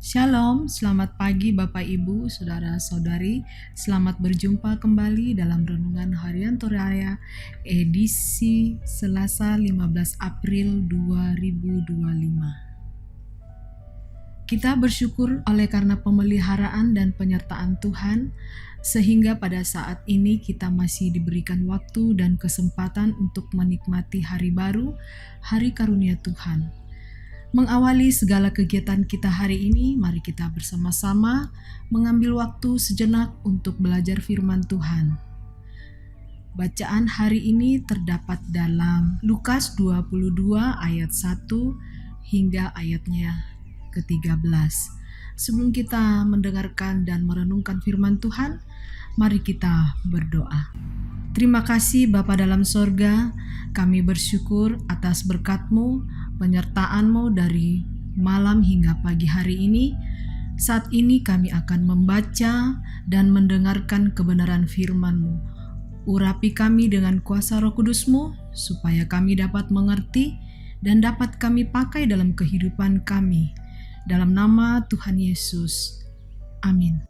Shalom, selamat pagi Bapak Ibu, Saudara-saudari. Selamat berjumpa kembali dalam Renungan Harian Toraya edisi Selasa 15 April 2025. Kita bersyukur oleh karena pemeliharaan dan penyertaan Tuhan, sehingga pada saat ini kita masih diberikan waktu dan kesempatan untuk menikmati hari baru, hari karunia Tuhan. Mengawali segala kegiatan kita hari ini, mari kita bersama-sama mengambil waktu sejenak untuk belajar firman Tuhan. Bacaan hari ini terdapat dalam Lukas 22 ayat 1 hingga ayatnya ke-13. Sebelum kita mendengarkan dan merenungkan firman Tuhan, mari kita berdoa. Terima kasih Bapa dalam sorga, kami bersyukur atas berkat-Mu, penyertaan-Mu dari malam hingga pagi hari ini. Saat ini kami akan membaca dan mendengarkan kebenaran firman-Mu. Urapi kami dengan kuasa Roh Kudus-Mu, supaya kami dapat mengerti dan dapat kami pakai dalam kehidupan kami. Dalam nama Tuhan Yesus. Amin.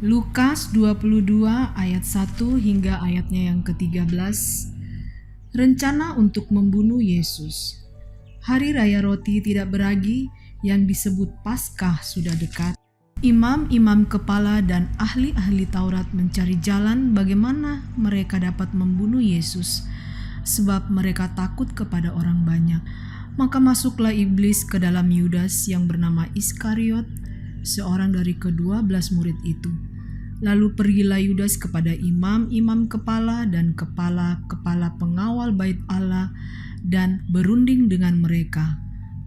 Lukas 22 ayat 1 hingga ayatnya yang ke-13. Rencana untuk membunuh Yesus. Hari Raya Roti Tidak Beragi yang disebut Paskah sudah dekat. Imam-imam kepala dan ahli-ahli Taurat mencari jalan bagaimana mereka dapat membunuh Yesus, sebab mereka takut kepada orang banyak. Maka masuklah iblis ke dalam Yudas yang bernama Iskariot, seorang dari ke-12 murid itu. Lalu pergilah Yudas kepada imam-imam kepala dan kepala-kepala pengawal bait Allah dan berunding dengan mereka,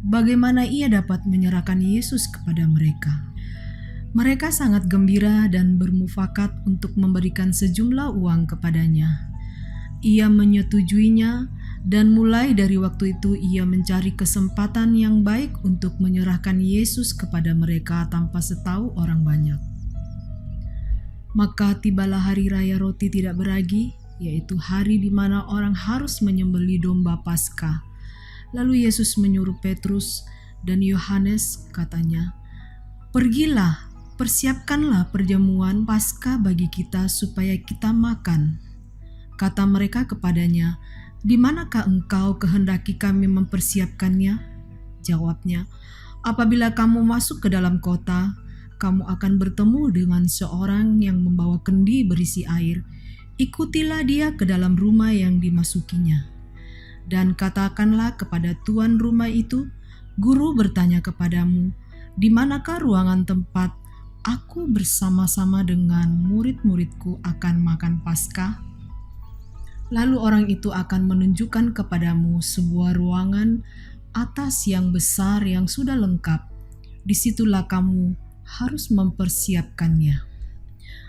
bagaimana ia dapat menyerahkan Yesus kepada mereka. Mereka sangat gembira dan bermufakat untuk memberikan sejumlah uang kepadanya. Ia menyetujuinya, dan mulai dari waktu itu ia mencari kesempatan yang baik untuk menyerahkan Yesus kepada mereka tanpa setahu orang banyak. Maka tibalah hari Raya Roti Tidak Beragi, yaitu hari di mana orang harus menyembelih domba Paskah. Lalu Yesus menyuruh Petrus dan Yohanes, katanya, "Pergilah, persiapkanlah perjamuan Paskah bagi kita supaya kita makan." Kata mereka kepadanya, "Di manakah engkau kehendaki kami mempersiapkannya?" Jawabnya, "Apabila kamu masuk ke dalam kota, kamu akan bertemu dengan seorang yang membawa kendi berisi air. Ikutilah dia ke dalam rumah yang dimasukinya. Dan katakanlah kepada tuan rumah itu, Guru bertanya kepadamu, di manakah ruangan tempat aku bersama-sama dengan murid-muridku akan makan Paskah? Lalu orang itu akan menunjukkan kepadamu sebuah ruangan atas yang besar yang sudah lengkap. Disitulah kamu harus mempersiapkannya."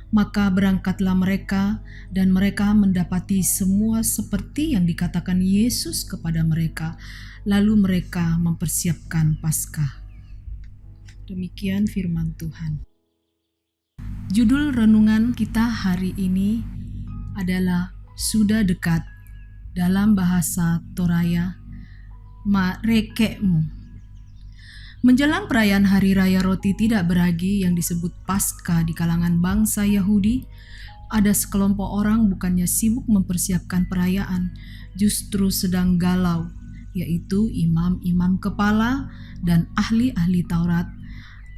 Maka berangkatlah mereka, dan mereka mendapati semua seperti yang dikatakan Yesus kepada mereka. Lalu mereka mempersiapkan Paskah. Demikian firman Tuhan. Judul renungan kita hari ini adalah Sudah Dekat, dalam bahasa Toraya, Marekemu. Menjelang perayaan Hari Raya Roti Tidak Beragi yang disebut Paskah di kalangan bangsa Yahudi, ada sekelompok orang bukannya sibuk mempersiapkan perayaan, justru sedang galau, yaitu imam-imam kepala dan ahli-ahli Taurat,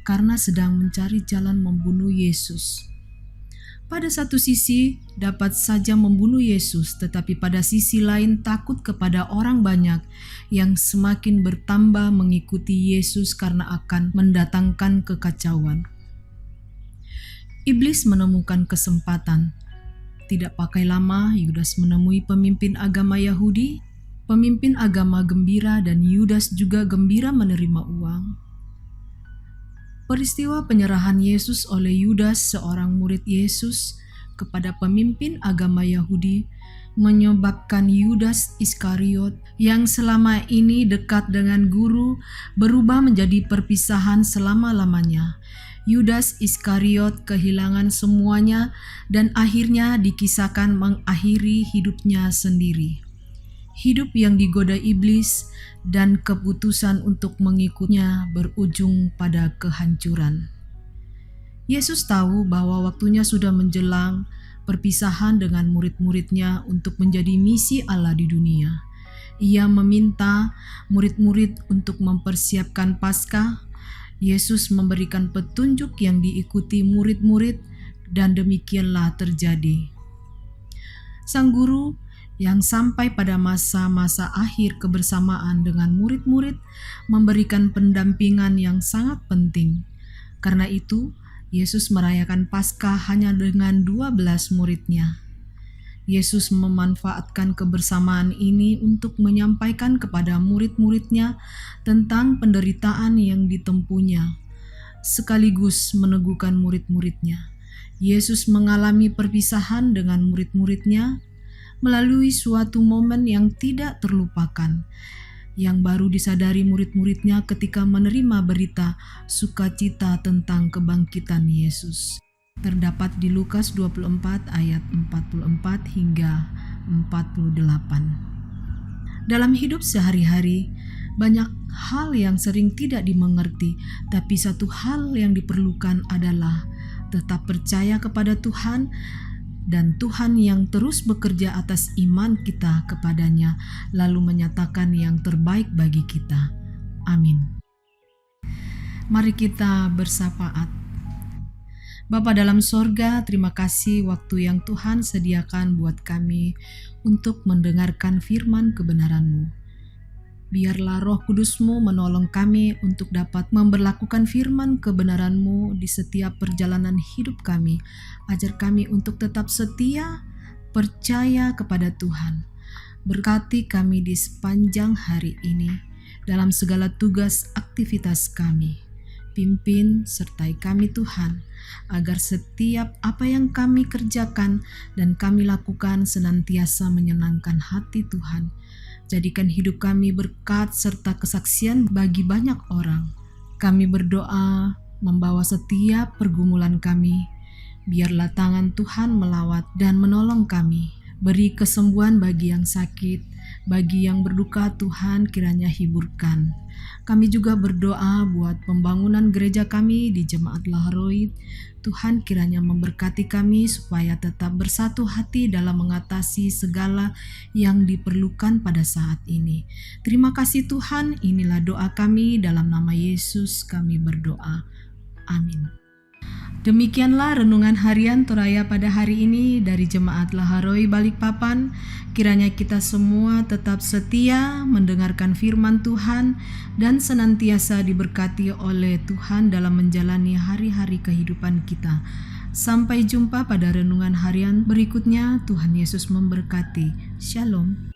karena sedang mencari jalan membunuh Yesus. Pada satu sisi dapat saja membunuh Yesus, tetapi pada sisi lain takut kepada orang banyak yang semakin bertambah mengikuti Yesus karena akan mendatangkan kekacauan. Iblis menemukan kesempatan. Tidak pakai lama, Yudas menemui pemimpin agama Yahudi. Pemimpin agama gembira dan Yudas juga gembira menerima uang. Peristiwa penyerahan Yesus oleh Yudas, seorang murid Yesus, kepada pemimpin agama Yahudi menyebabkan Yudas Iskariot yang selama ini dekat dengan guru berubah menjadi perpisahan selama-lamanya. Yudas Iskariot kehilangan semuanya dan akhirnya dikisahkan mengakhiri hidupnya sendiri. hidup yang digoda iblis, dan keputusan untuk mengikutnya berujung pada kehancuran. Yesus tahu bahwa waktunya sudah menjelang perpisahan dengan murid-muridnya untuk menjadi misi Allah di dunia. Ia meminta murid-murid untuk mempersiapkan Paskah. Yesus memberikan petunjuk yang diikuti murid-murid, dan demikianlah terjadi. Sang guru yang sampai pada masa-masa akhir kebersamaan dengan murid-murid memberikan pendampingan yang sangat penting. Karena itu, Yesus merayakan Paskah hanya dengan 12 muridnya. Yesus memanfaatkan kebersamaan ini untuk menyampaikan kepada murid-muridnya tentang penderitaan yang ditempuhnya, sekaligus meneguhkan murid-muridnya. Yesus mengalami perpisahan dengan murid-muridnya melalui suatu momen yang tidak terlupakan, yang baru disadari murid-muridnya ketika menerima berita sukacita tentang kebangkitan Yesus. Terdapat di Lukas 24 ayat 44 hingga 48. Dalam hidup sehari-hari, banyak hal yang sering tidak dimengerti, tapi satu hal yang diperlukan adalah tetap percaya kepada Tuhan, dan Tuhan yang terus bekerja atas iman kita kepadanya, lalu menyatakan yang terbaik bagi kita. Amin. Mari kita bersafaat. Bapa dalam sorga, terima kasih waktu yang Tuhan sediakan buat kami untuk mendengarkan firman kebenaran-Mu. Biarlah Roh Kudus-Mu menolong kami untuk dapat memberlakukan firman kebenaran-Mu di setiap perjalanan hidup kami. Ajar kami untuk tetap setia, percaya kepada Tuhan. Berkati kami di sepanjang hari ini, dalam segala tugas aktivitas kami. Pimpin sertai kami Tuhan, agar setiap apa yang kami kerjakan dan kami lakukan senantiasa menyenangkan hati Tuhan. Jadikan hidup kami berkat serta kesaksian bagi banyak orang. Kami berdoa membawa setiap pergumulan kami. Biarlah tangan Tuhan melawat dan menolong kami. Beri kesembuhan bagi yang sakit, bagi yang berduka Tuhan kiranya hiburkan. Kami juga berdoa buat pembangunan gereja kami di Jemaat Laharoid. Tuhan kiranya memberkati kami supaya tetap bersatu hati dalam mengatasi segala yang diperlukan pada saat ini. Terima kasih Tuhan, inilah doa kami, dalam nama Yesus kami berdoa. Amin. Demikianlah renungan harian Toraya pada hari ini dari Jemaat Laharoi Balikpapan. Kiranya kita semua tetap setia mendengarkan firman Tuhan dan senantiasa diberkati oleh Tuhan dalam menjalani hari-hari kehidupan kita. Sampai jumpa pada renungan harian berikutnya. Tuhan Yesus memberkati. Shalom.